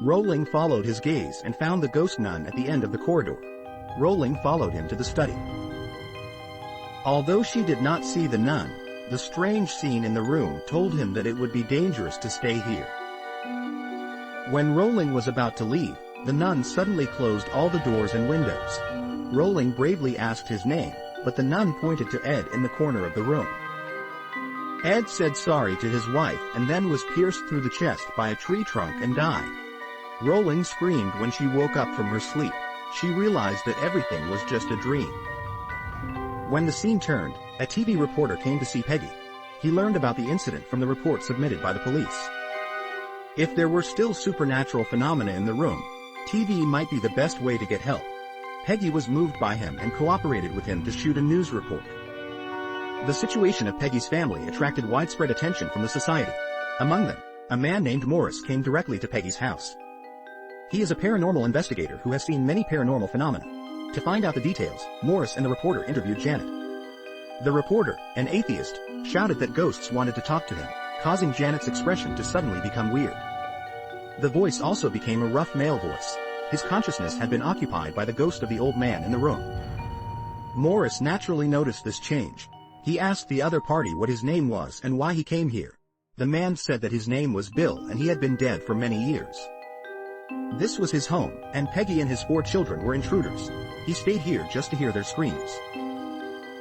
Rowling followed his gaze and found the ghost nun at the end of the corridor. Rowling followed him to the study. Although she did not see the nun, the strange scene in the room told him that it would be dangerous to stay here. When Rowling was about to leave, the nun suddenly closed all the doors and windows. Rowling bravely asked his name, but the nun pointed to Ed in the corner of the room. Ed said sorry to his wife and then was pierced through the chest by a tree trunk and died. Rowling screamed when she woke up from her sleep. She realized that everything was just a dream. When the scene turned, a TV reporter came to see Peggy. He learned about the incident from the report submitted by the police. If there were still supernatural phenomena in the room, TV might be the best way to get help. Peggy was moved by him and cooperated with him to shoot a news report. The situation of Peggy's family attracted widespread attention from the society. Among them, a man named Morris came directly to Peggy's house. He is a paranormal investigator who has seen many paranormal phenomena. To find out the details, Morris and the reporter interviewed Janet. The reporter, an atheist, shouted that ghosts wanted to talk to him, causing Janet's expression to suddenly become weird. The voice also became a rough male voice. His consciousness had been occupied by the ghost of the old man in the room. Morris naturally noticed this change. He asked the other party what his name was and why he came here. The man said that his name was Bill and he had been dead for many years. This was his home, and Peggy and his 4 children were intruders. He stayed here just to hear their screams.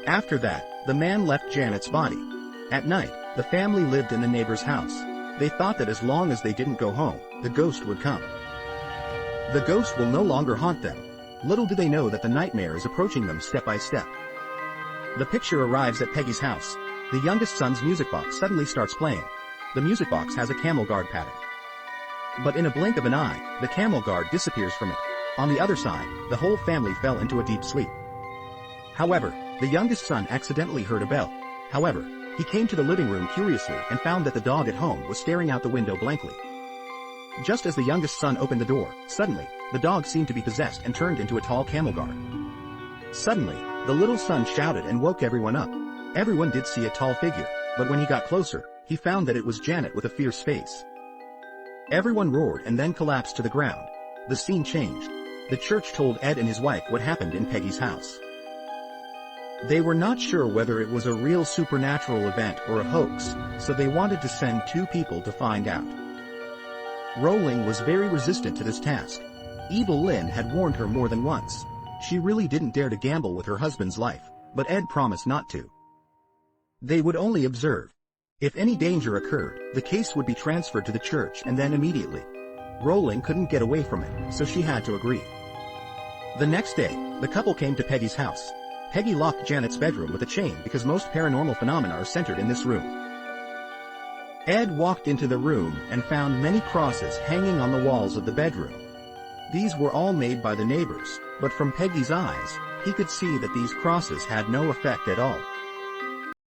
After that, the man left Janet's body. At night, the family lived in the neighbor's house. They thought that as long as they didn't go home, the ghost would come. The ghost will no longer haunt them. Little do they know that the nightmare is approaching them step by step. The picture arrives at Peggy's house. The youngest son's music box suddenly starts playing. The music box has a camel guard pattern. But in a blink of an eye, the camel guard disappears from it. On the other side, the whole family fell into a deep sleep. However, the youngest son accidentally heard a bell. However, he came to the living room curiously and found that the dog at home was staring out the window blankly. Just as the youngest son opened the door, suddenly, the dog seemed to be possessed and turned into a tall camel guard. Suddenly, the little son shouted and woke everyone up. Everyone did see a tall figure, but when he got closer, he found that it was Janet with a fierce face. Everyone roared and then collapsed to the ground. The scene changed. The church told Ed and his wife what happened in Peggy's house. They were not sure whether it was a real supernatural event or a hoax, so they wanted to send 2 people to find out. Rowling was very resistant to this task. Evil Lynn had warned her more than once. She really didn't dare to gamble with her husband's life, but Ed promised not to. They would only observe. If any danger occurred, the case would be transferred to the church and then immediately. Rowling couldn't get away from it, so she had to agree. The next day, the couple came to Peggy's house. Peggy locked Janet's bedroom with a chain because most paranormal phenomena are centered in this room. Ed walked into the room and found many crosses hanging on the walls of the bedroom. These were all made by the neighbors, but from Peggy's eyes, he could see that these crosses had no effect at all.